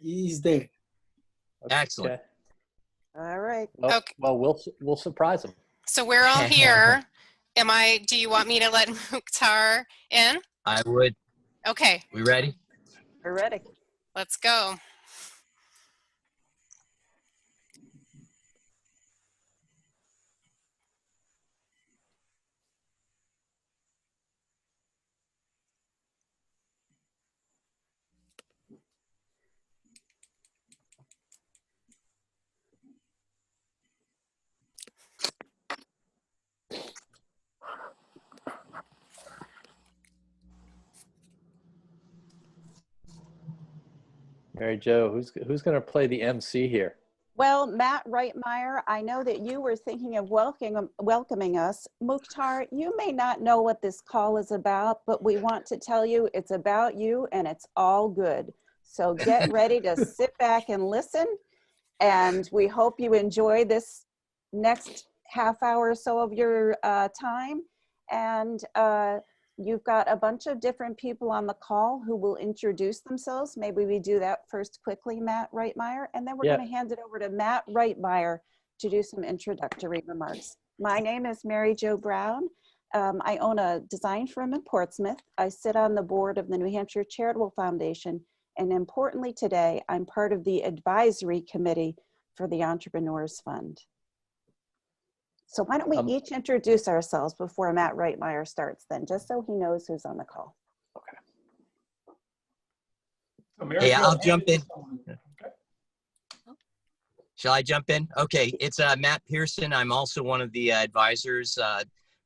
He's there. Excellent. Okay. All right. Well, Okay. well, we'll surprise him. So we're all here. Do you want me to let Mukhtar in? I would. Okay, We ready? We're ready. let's go. Mary Jo, who's going to play the MC here? Well, Matt Reitmeyer, I know that you were thinking of welcoming us. Mukhtar, you may not know what this call is about, but we want to tell you it's about you and it's all good. So get ready to sit back and listen. And we hope you enjoy this next half hour or so of your time. And you've got a bunch of different people on the call who will introduce themselves. Maybe we do that first quickly, Matt Reitmeyer, and then we're going to hand it over to Matt Reitmeyer to do some introductory remarks. My name is Mary Jo Brown. I own a design firm in Portsmouth. I sit on the board of the New Hampshire Charitable Foundation, and importantly today, I'm part of the advisory committee for the Entrepreneurs Fund. So why don't we each introduce ourselves before Matt Reitmeyer starts then, just so he knows who's on the call. Okay. Hey, I'll jump in. Shall I jump in? Okay, it's Matt Pearson. I'm also one of the advisors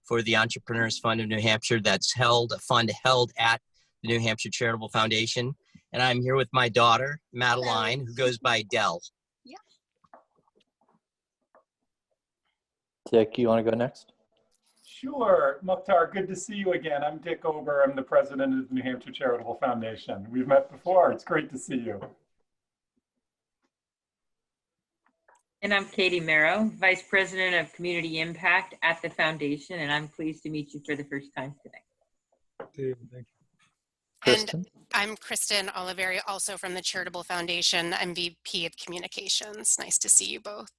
for the Entrepreneurs Fund of New Hampshire. That's a fund held at the New Hampshire Charitable Foundation. And I'm here with my daughter, Madeline, who goes by Dell. Dick, you want to go next? Sure. Mukhtar, good to see you again. I'm Dick Ober. I'm the president of the New Hampshire Charitable Foundation. We've met before. It's great to see you. And I'm Katie Merrow, Vice President of Community Impact at the Foundation, and I'm pleased to meet you for the first time today. Thank you. Kristen? And I'm Kristen Oliveri, also from the Charitable Foundation. I'm VP of Communications. Nice to see you both.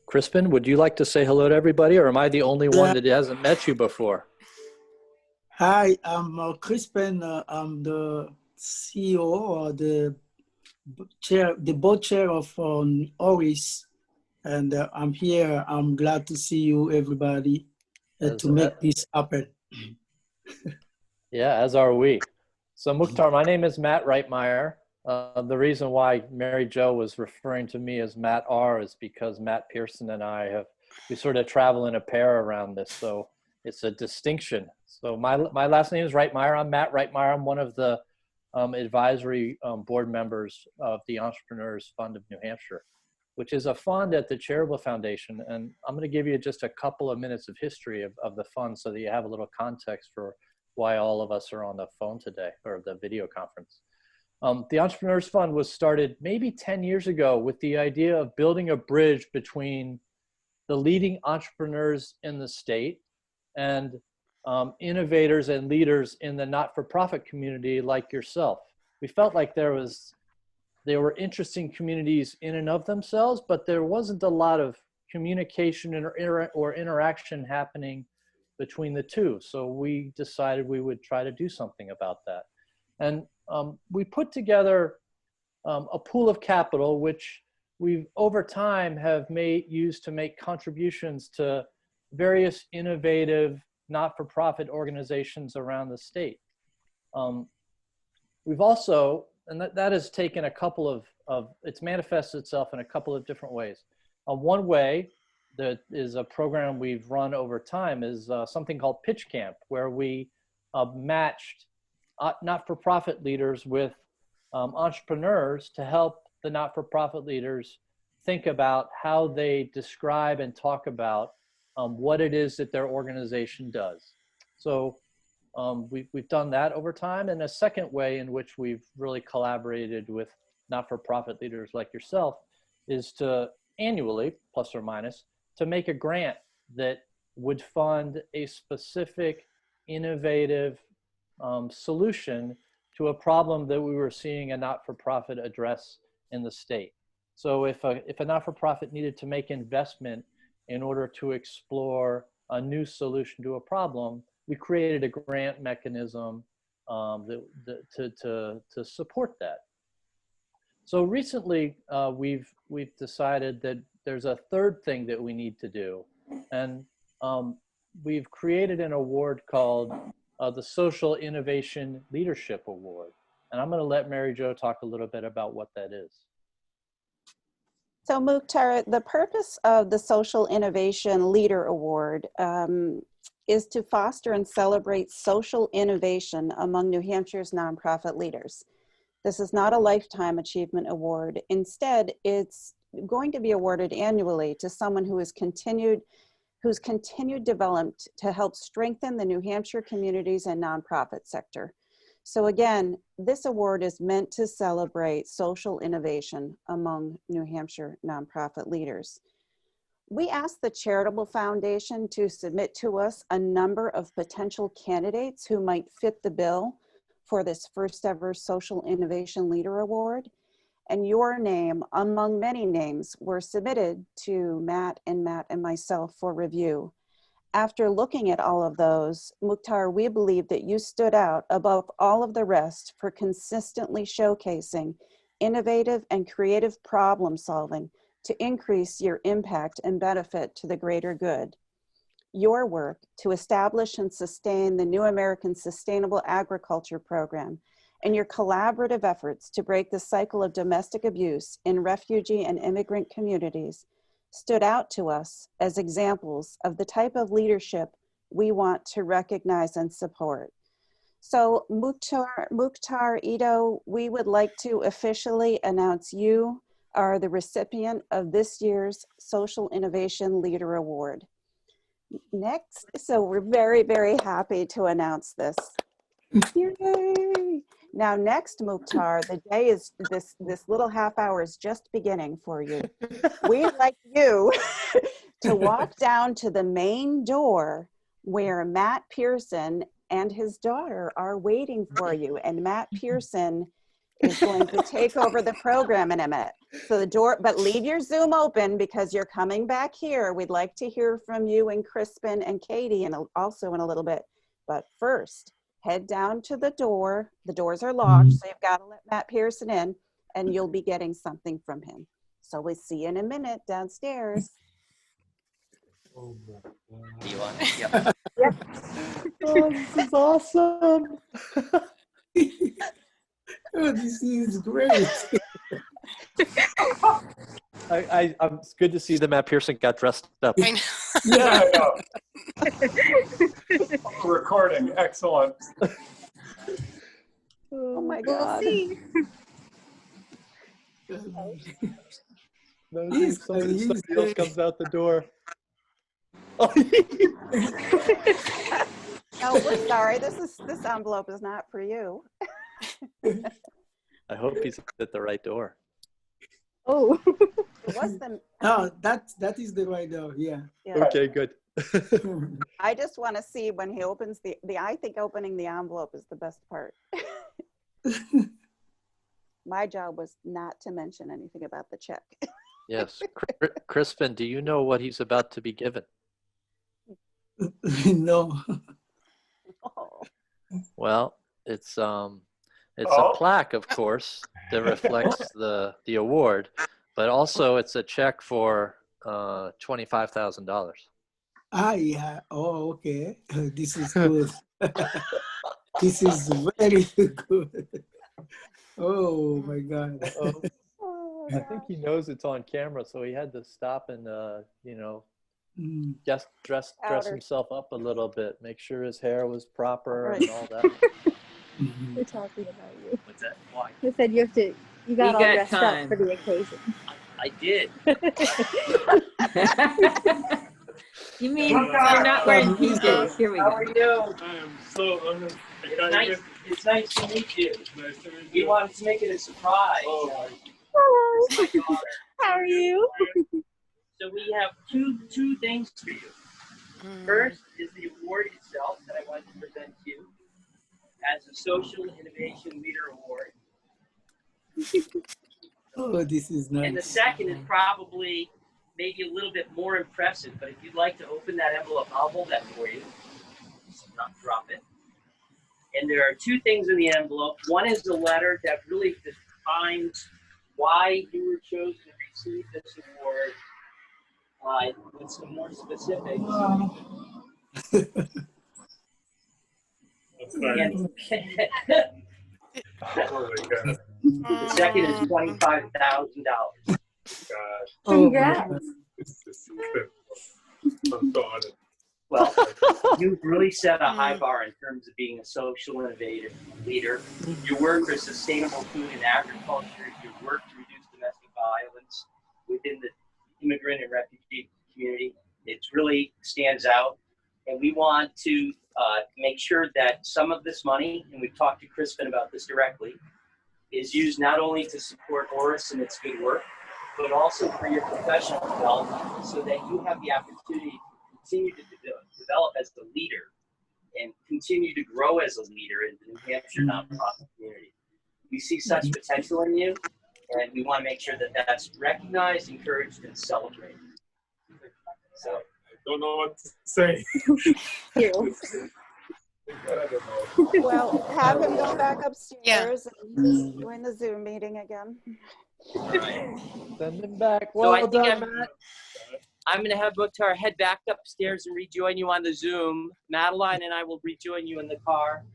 Crispin, would you like to say hello to everybody, or am I the only one that hasn't met you before? Hi, I'm Crispin. I'm the CEO or the board chair of ORIS, and I'm here. I'm glad to see you, everybody, to make this happen. Yeah, as are we. So Mukhtar, my name is Matt Reitmeyer. The reason why Mary Jo was referring to me as Matt R is because Matt Pearson and we sort of travel in a pair around this, so it's a distinction. So my last name is Reitmeyer. I'm Matt Reitmeyer. I'm one of the advisory board members of the Entrepreneurs Fund of New Hampshire, which is a fund at the Charitable Foundation. And I'm going to give you just a couple of minutes of history of the fund so that you have a little context for why all of us are on the phone today, or the video conference. The Entrepreneurs Fund was started maybe 10 years ago with the idea of building a bridge between the leading entrepreneurs in the state and innovators and leaders in the not-for-profit community like yourself. We felt like they were interesting communities in and of themselves, but there wasn't a lot of communication or interaction happening between the two. So we decided we would try to do something about that. And we put together a pool of capital, which we've over time have used to make contributions to various innovative not-for-profit organizations around the state. We've also, and that has taken a couple it's manifested itself in a couple of different ways. One way that is a program we've run over time is something called Pitch Camp, where we matched not-for-profit leaders with entrepreneurs to help the not-for-profit leaders think about how they describe and talk about what it is that their organization does. So we've done that over time. And a second way in which we've really collaborated with not-for-profit leaders like yourself is to annually, plus or minus, to make a grant that would fund a specific innovative solution to a problem that we were seeing a not-for-profit address in the state. So if a not-for-profit needed to make investment in order to explore a new solution to a problem, we created a grant mechanism to support that. So recently, we've decided that there's a third thing that we need to do, and we've created an award called the Social Innovation Leadership Award. And I'm going to let Mary Jo talk a little bit about what that is. So Mukhtar, the purpose of the Social Innovation Leader Award is to foster and celebrate social innovation among New Hampshire's nonprofit leaders. This is not a lifetime achievement award. Instead, it's going to be awarded annually to someone whose continued development to help strengthen the New Hampshire communities and nonprofit sector. So again, this award is meant to celebrate social innovation among New Hampshire nonprofit leaders. We asked the Charitable Foundation to submit to us a number of potential candidates who might fit the bill for this first ever Social Innovation Leader Award. And your name, among many names, were submitted to Matt and myself for review. After looking at all of those, Mukhtar, we believe that you stood out above all of the rest for consistently showcasing innovative and creative problem solving to increase your impact and benefit to the greater good. Your work to establish and sustain the New American Sustainable Agriculture Program and your collaborative efforts to break the cycle of domestic abuse in refugee and immigrant communities stood out to us as examples of the type of leadership we want to recognize and support. So Mukhtar Ito, we would like to officially announce you are the recipient of this year's Social Innovation Leader Award. Next, so we're very, very happy to announce this. Yay! Now next, Mukhtar, the day is, this little half hour is just beginning for you. We'd like you to walk down to the main door where Matt Pearson and his daughter are waiting for you. And Matt Pearson is going to take over the program in a minute. So the door, but leave your Zoom open because you're coming back here. We'd like to hear from you and Crispin and Katie and also in a little bit. But first, head down to the door. The doors are locked, so you've got to let Matt Pearson in and you'll be getting something from him. So we'll see you in a minute downstairs. Do you want? Yep. Yep. Oh, this is awesome. Oh, this is great. It's good to see that Matt Pearson got dressed up. I know. Yeah, I know. Recording, excellent. Oh my God. Somebody else comes out the door. Oh, we're sorry. This envelope is not for you. I hope he's at the right door. Oh, what's the? Oh, that is the right door. Yeah. Okay, good. I just want to see when he opens the. I think opening the envelope is the best part. My job was not to mention anything about the check. Yes, Crispin, do you know what he's about to be given? No. Oh. Well, it's a plaque, of course, that reflects the award, but also it's a check for $25,000. Ah, yeah. Oh, okay. This is good. This is very good. Oh my God. Oh, I think he knows it's on camera, so he had to stop and just dress himself up a little bit, make sure his hair was proper and all that. We're talking about you. What's that? Why? He said you got all got dressed time. up for the occasion. I did. You mean you're not wearing PJs? Here we How go. are you? I am so honored. It's nice to meet you. Nice to meet We you. wanted to make it a surprise. Oh, Hello. My daughter. How are you? So we have two things for you. First is the award itself that I wanted to present to you. as a Social Innovation Leader Award. Oh, this is And the nice. second is probably maybe a little bit more impressive, but if you'd like to open that envelope, I'll hold that for you. Just not drop it. And there are two things in the envelope. One is the letter that really defines why you were chosen to receive this award, with some more specifics. And Oh my God. the second is $25,000. Oh, Congrats. my This is incredible. I'm so honored. Well, you've really set a high bar in terms of being a social innovative leader. Your work for sustainable food and agriculture, your work to reduce domestic violence within the immigrant and refugee community, it really stands out. And we want to make sure that some of this money, and we've talked to Crispin about this directly, is used not only to support Oris and its good work, but also for your professional development so that you have the opportunity to continue to develop as a leader and continue to grow as a leader in the New Hampshire nonprofit community. We see such potential in you, and we want to make sure that that's recognized, encouraged, and celebrated. So, I don't know what to say. You. I don't know. Well, have him go back Yeah. upstairs and join the Zoom meeting again. all right. Send him back. So I Well think done, I'm going to have Mukhtar head back upstairs and rejoin you on the Zoom. Madeline and I will rejoin you in the car.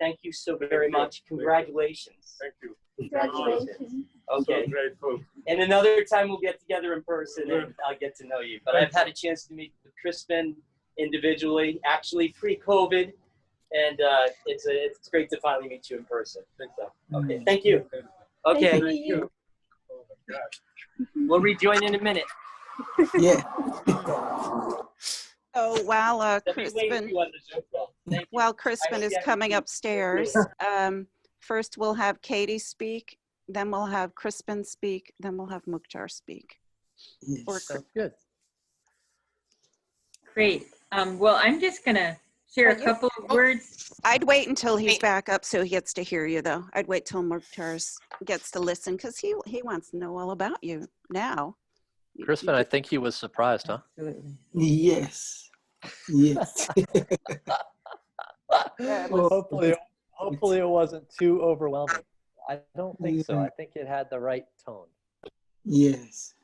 Thank you so very much. Congratulations. Thank you. Congratulations. Okay. So grateful. And another time we'll get together in person and I'll get to know you. But I've had a chance to meet with Crispin individually, actually pre-COVID. And it's great to finally meet you in person. So, okay, thank you. Okay, Thank Thank you. Oh my God. we'll rejoin in a minute. Yeah. So while Let me wait for Crispin, you on the Zoom call. Thank you. while Crispin is Yeah. coming upstairs, first we'll have Katie speak, then we'll have Crispin speak, then we'll have Mukhtar speak. Or Yes. Sounds good. Great. Well, I'm just gonna share a You- couple of words. I'd wait until he's Wait. back up so he gets to hear you, though. I'd wait till Mukhtar gets to listen because he wants to know all about you now. Crispin, I think he was surprised, huh? Absolutely. Yes. Yes. Yeah, it Oh, was- Hopefully it wasn't too overwhelming. I don't think so. Yeah. I think it had the right tone. Yes.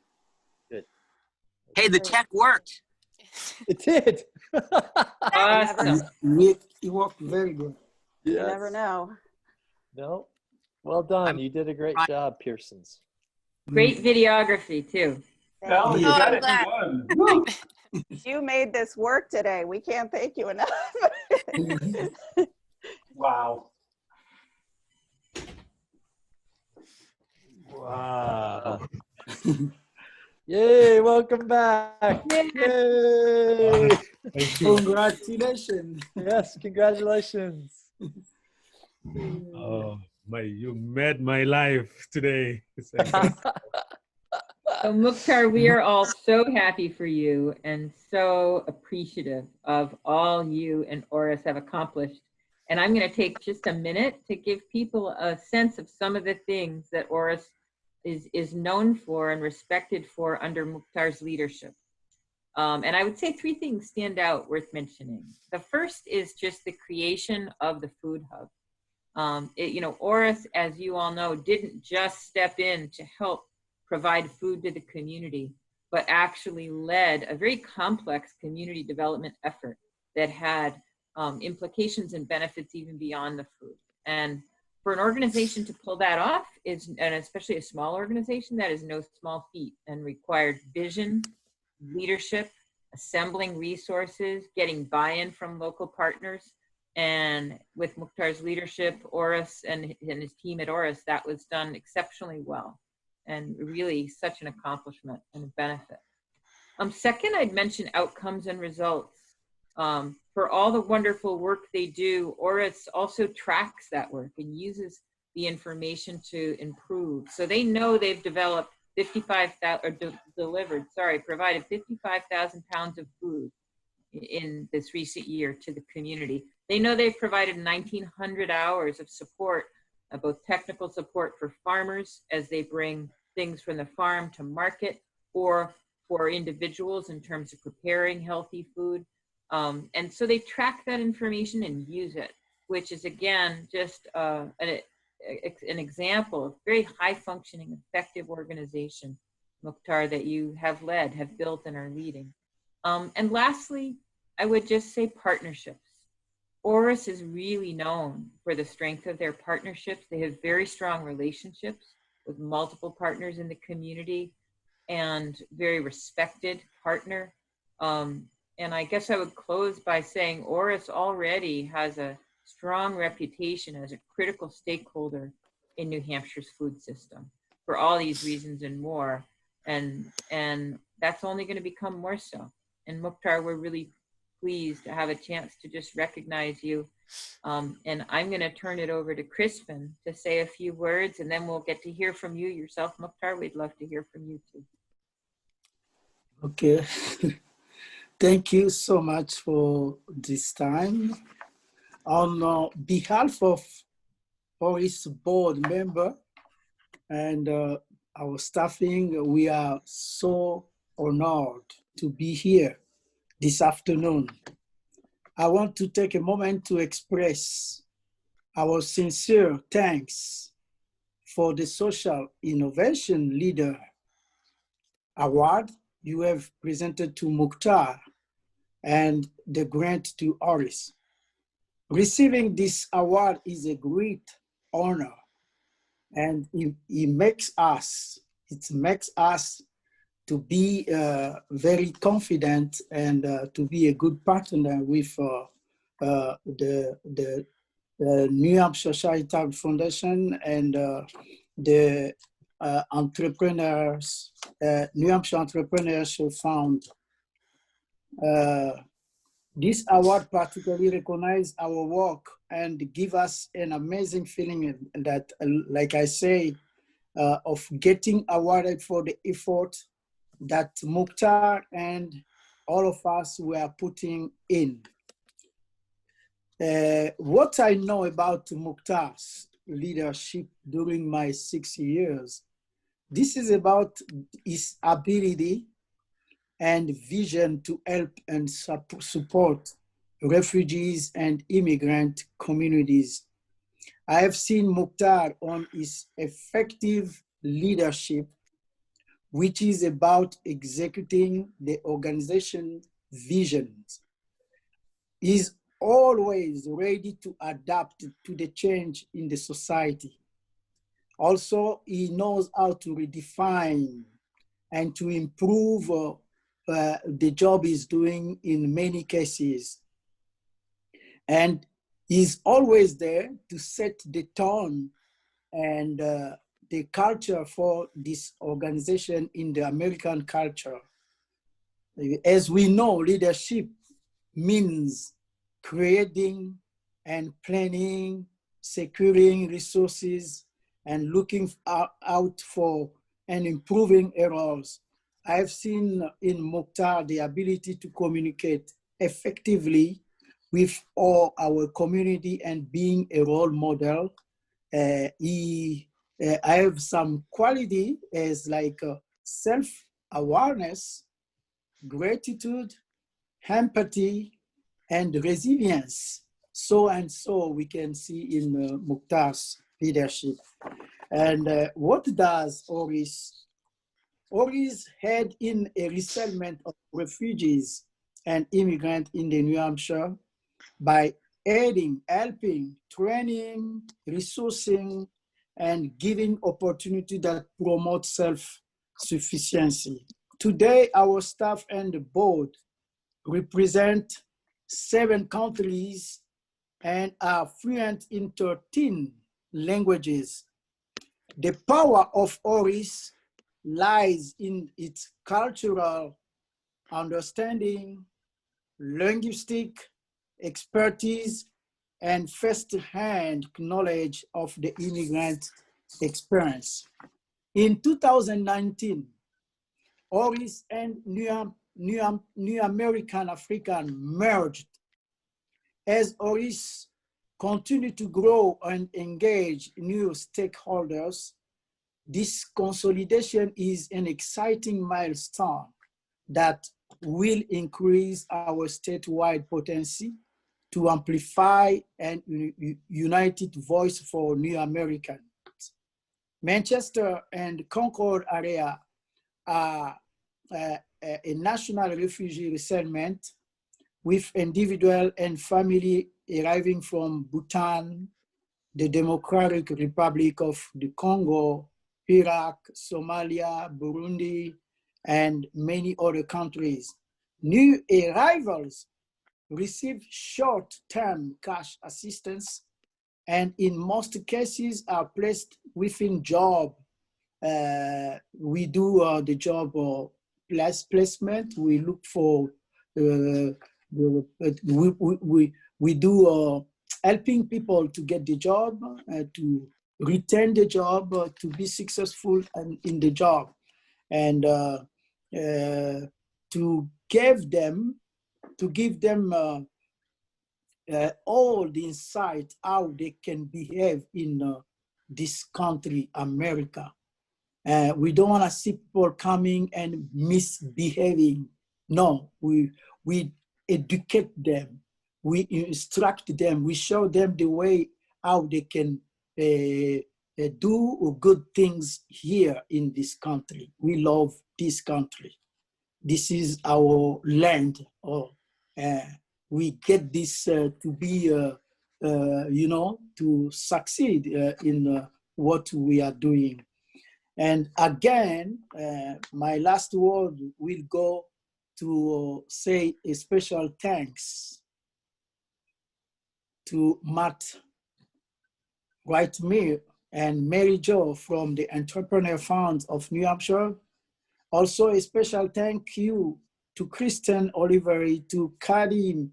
Hey, the tech worked. It did. Awesome. It worked very good. You never know. No. Well done. I'm- You did a great I- job, Pearsons. Great videography too. No, you Oh, got I'm it. glad. You won. Woo. You made this work today. We can't thank you enough. Wow. Wow. Yay, welcome back. Yay. Congratulations. Yes, congratulations. Oh, you made my life today. So Mukhtar, we are all so happy for you and so appreciative of all you and Oris have accomplished. And I'm going to take just a minute to give people a sense of some of the things that Oris is known for and respected for under Mukhtar's leadership. And I would say three things stand out worth mentioning. The first is just the creation of the food hub. Oris, as you all know, didn't just step in to help provide food to the community, but actually led a very complex community development effort that had implications and benefits even beyond the food. And for an organization to pull that off and especially a small organization, that is no small feat and required vision, leadership, assembling resources, getting buy-in from local partners. And with Mukhtar's leadership, Oris and his team at Oris, that was done exceptionally well and really such an accomplishment and a benefit. Second, I'd mention outcomes and results. For all the wonderful work they do, Oris also tracks that work and uses the information to improve. So they know they've provided 55,000 pounds of food in this recent year to the community. They know they've provided 1,900 hours of support, both technical support for farmers as they bring things from the farm to market, or for individuals in terms of preparing healthy food. And so they track that information and use it, which is, again, just an example of very high functioning, effective organization, Mukhtar, that you have led, have built, and are leading. And lastly, I would just say partnerships. ORIS is really known for the strength of their partnerships. They have very strong relationships with multiple partners in the community and very respected partner. And I guess I would close by saying ORIS already has a strong reputation as a critical stakeholder in New Hampshire's food system for all these reasons and more. And that's only going to become more so. And Mukhtar, we're really pleased to have a chance to just recognize you. And I'm going to turn it over to Crispin to say a few words, and then we'll get to hear from you yourself, Mukhtar. We'd love to hear from you too. Okay. Thank you so much for this time. On behalf of ORIS board member and our staffing, we are so honored to be here this afternoon. I want to take a moment to express our sincere thanks for the Social Innovation Leader Award you have presented to Mukhtar and the grant to ORIS. Receiving this award is a great honor, and it makes us to be very confident and to be a good partner with the New Hampshire Charitable Foundation and the entrepreneurs, New Hampshire Entrepreneurship Fund. This award particularly recognizes our work and give us an amazing feeling that, like I say, of getting awarded for the effort that Mukhtar and all of us were putting in. What I know about Mukhtar's leadership during my 6 years, this is about his ability and vision to help and support refugees and immigrant communities. I have seen Mukhtar on his effective leadership, which is about executing the organization's visions. He's always ready to adapt to the change in the society. Also, he knows how to redefine and to improve the job he's doing in many cases. And he's always there to set the tone and the culture for this organization in the American culture. As we know, leadership means creating and planning, securing resources, and looking out for and improving errors. I've seen in Mukhtar the ability to communicate effectively with all our community and being a role model. I have some quality as like self-awareness, gratitude, empathy, and resilience. So we can see in Mukhtar's leadership. And what does ORIS? ORIS had in a resettlement of refugees and immigrants in the New Hampshire by aiding, helping, training, resourcing, and giving opportunity that promote self-sufficiency. Today, our staff and the board represent 7 countries and are fluent in 13 languages. The power of ORIS lies in its cultural understanding, linguistic expertise, and first-hand knowledge of the immigrant experience. In 2019, ORIS and New American African merged As ORIS continue to grow and engage new stakeholders, this consolidation is an exciting milestone that will increase our statewide potency to amplify an united voice for New Americans. Manchester and Concord area are a national refugee resettlement with individual and family arriving from Bhutan, the Democratic Republic of the Congo, Iraq, Somalia, Burundi, and many other countries. New arrivals receive short-term cash assistance and in most cases are placed within job. We do the job placement. We look for, we do helping people to get the job, to retain the job, to be successful in the job, and to give them all the insight how they can behave in this country, America. We don't want to see people coming and misbehaving. No, we educate them, we instruct them, we show them the way how they can do good things here in this country. We love this country. This is our land. We get this to be, to succeed in what we are doing. And again, my last word will go to say a special thanks to Matt Whitemere and Mary Jo from the Entrepreneur Fund of New Hampshire. Also a special thank you to Kristen Oliveri, to Katie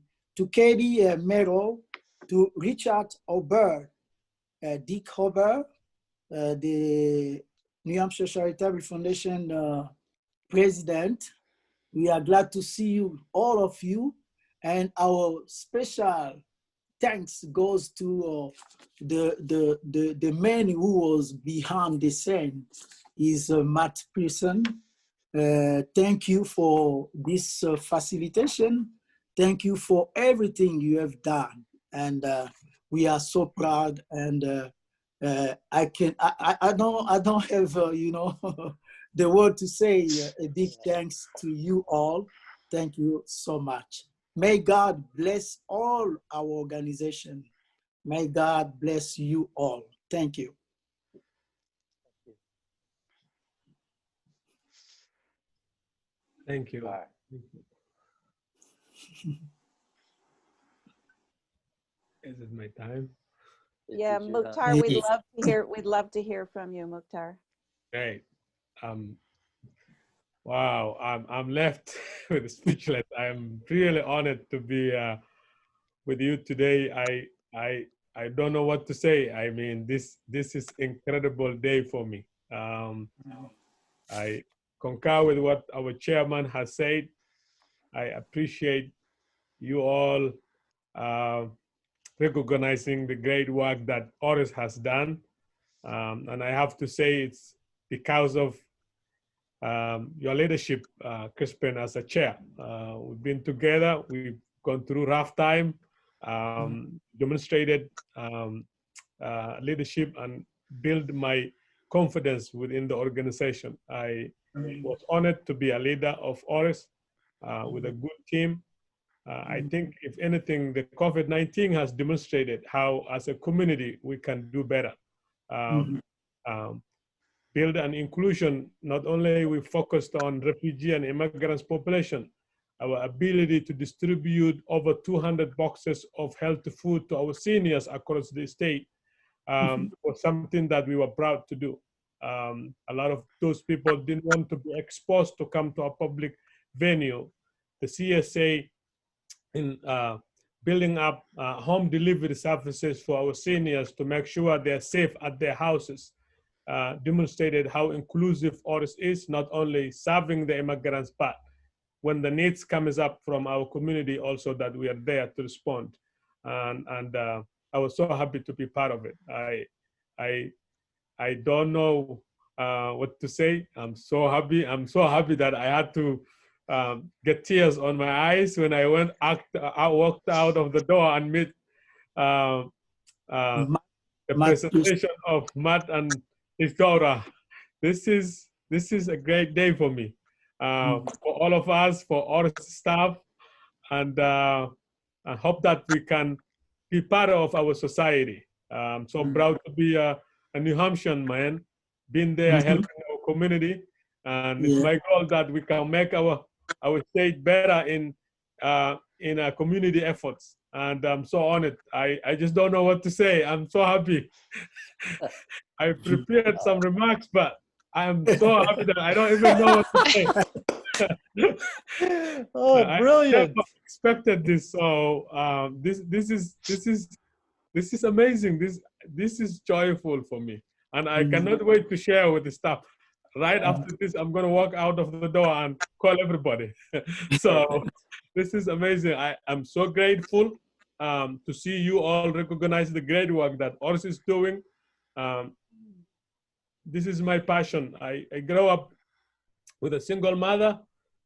Merrill, to Richard Ober, Dick Ober, the New Hampshire Charitable Foundation president. We are glad to see you, all of you, and our special thanks goes to the man who was behind the scene, is Matt Pearson. Thank you for this facilitation. Thank you for everything you have done, and we are so proud. And I don't have the word to say. A big thanks to you all. Thank you so much. May God bless all our organization. May God bless you all. Thank you. Thank you. Bye. Is it my time? Yeah, Did you, Mukhtar, we'd love to hear from you, Mukhtar. Great. Wow, I'm left with speechless. I'm really honored to be with you today. I don't know what to say. I mean, this is incredible day for me. I concur with what our chairman has said. I appreciate you all recognizing the great work that Oris has done. And I have to say it's because of your leadership, Crispin, as a chair. We've been together, we've gone through rough time, demonstrated leadership and build my confidence within the organization. I was honored to be a leader of Oris with a good team. I think if anything, the COVID-19 has demonstrated how as a community we can do better. Build an inclusion, not only we focused on refugee and immigrants population, our ability to distribute over 200 boxes of healthy food to our seniors across the state was something that we were proud to do. A lot of those people didn't want to be exposed to come to a public venue. The CSA in building up home delivery services for our seniors to make sure they're safe at their houses demonstrated how inclusive Oris is, not only serving the immigrants, but when the needs comes up from our community also that we are there to respond. and I was so happy to be part of it. I don't know what to say. I'm so happy. I'm so happy that I had to get tears on my eyes when I walked out of the door and met uh, uh, the Matt, presentation of Matt and his daughter. This is a great day for me, for all of us, for all the staff, and I hope that we can be part of our society. I'm so proud to be a New Hampshire man, being there helping our community, and it's my goal that we can make our state better in our community efforts. And I'm so honored. I just don't know what to say. I'm so happy. I prepared some remarks, but I'm so happy that I don't even know what to say. Oh, brilliant! I never expected this. So this is amazing. This is joyful for me, and I cannot wait to share with the staff. Right after this, I'm gonna walk out of the door and call everybody. So this is amazing. I'm so grateful to see you all recognize the great work that ORS is doing. This is my passion. I grew up with a single mother.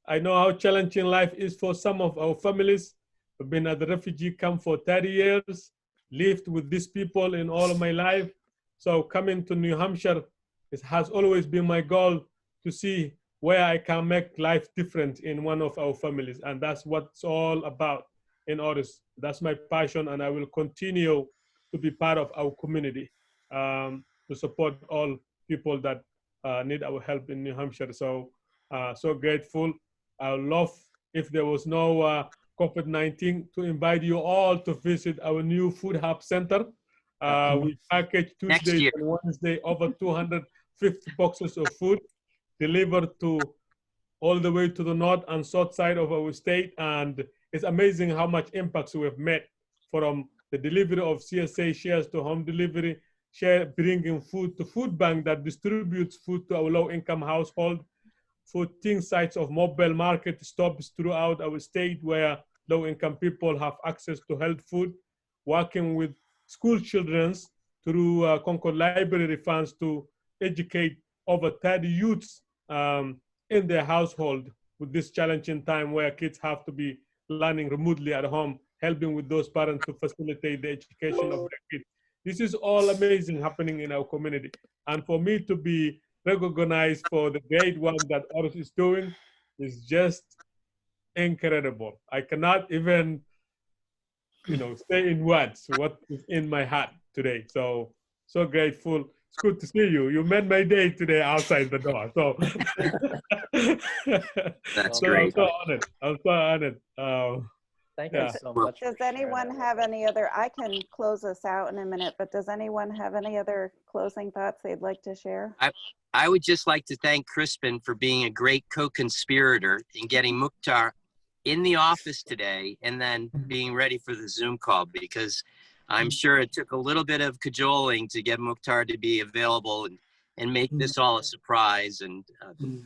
I know how challenging life is for some of our families. I've been at the refugee camp for 30 years, lived with these people in all of my life. So coming to New Hampshire, it has always been my goal to see where I can make life different in one of our families. And that's what it's all about in ORS. That's my passion, and I will continue to be part of our community to support all people that need our help in New Hampshire. So, so grateful. I would love, if there was no COVID-19, to invite you all to visit our new food hub center. We package Tuesday and Wednesday over 250 boxes of food delivered to all the way to the north and south side of our state. And it's amazing how much impacts we have made, from the delivery of CSA shares to home delivery, bringing food to food bank that distributes food to our low-income household, 14 sites of mobile market stops throughout our state where low-income people have access to health food, working with school children through Concord Library funds to educate over 30 youths in their household with this challenging time where kids have to be learning remotely at home, helping with those parents to facilitate the education of their kids. This is all amazing happening in our community. And for me to be recognized for the great work that ORS is doing is just incredible. I cannot even, say in words what is in my heart today. So grateful. It's good to see you. You made my day today outside the door. So That's so great. I'm so honored. Thank you so much. Does anyone have any other, I can close us out in a minute, but does anyone have any other closing thoughts they'd like to share? I would just like to thank Crispin for being a great co-conspirator in getting Mukhtar in the office today and then being ready for the Zoom call, because I'm sure it took a little bit of cajoling to get Mukhtar to be available and make this all a surprise, and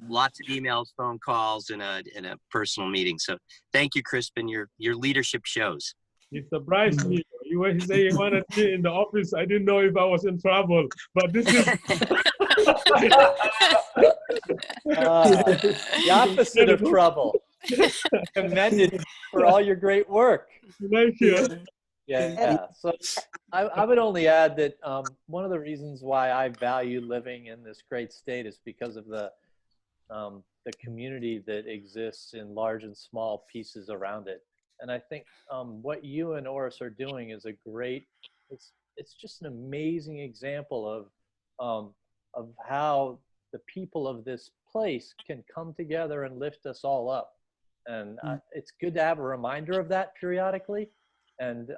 lots of emails, phone calls, and a personal meeting. So thank you, Crispin. Your leadership shows. He surprised me. He said he wanted me in the office. I didn't know if I was in trouble, but this is the opposite of trouble. Commended for all your great work. Thank you. Yeah. So I would only add that one of the reasons why I value living in this great state is because of the community that exists in large and small pieces around it. And I think what you and ORS are doing is a great, it's just an amazing example of how the people of this place can come together and lift us all up. And it's good to have a reminder of that periodically, and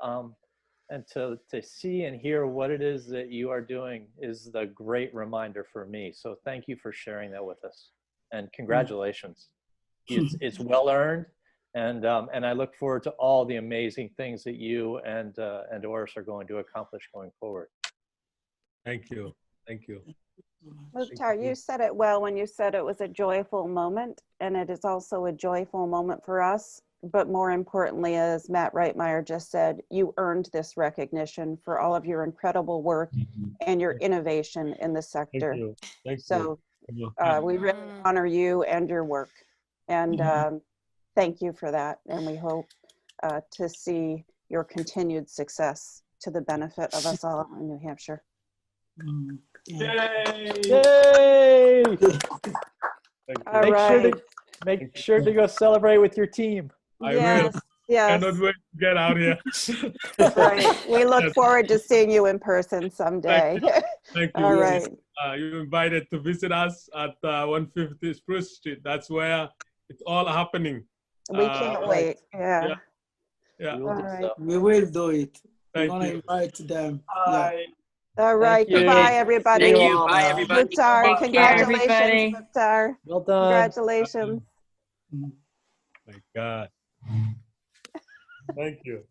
to see and hear what it is that you are doing is the great reminder for me. So thank you for sharing that with us, and congratulations. It's well earned, and I look forward to all the amazing things that you and ORS are going to accomplish going forward. Thank you. Thank you. Mukhtar, you said it well when you said it was a joyful moment, and it is also a joyful moment for us but more importantly, as Matt Reitmeyer just said, you earned this recognition for all of your incredible work and your innovation in the Thank sector. you. Thank So you. we really honor you and your work. And thank you for that. And we hope to see your continued success to the benefit of us all in New Hampshire. Yay! Yay! Thank you. All Make sure right. to make sure to go celebrate with your team. I Yes, will. yes. Cannot wait to get out here. Right. We look Yes. forward to seeing you in person someday. Thank you. All right. You're invited to visit us at 150 Spruce Street. That's where it's all happening. We can't right. wait. Yeah. Yeah. We will All do right. so. We will do it. We're Thank gonna you. invite them. Yeah. Bye. All right. you. Goodbye, See everybody. Thank you you. all. Bye, everybody. Mukhtar, Take care, congratulations, everybody. Mukhtar. Well done. Congratulations. My God. Thank you.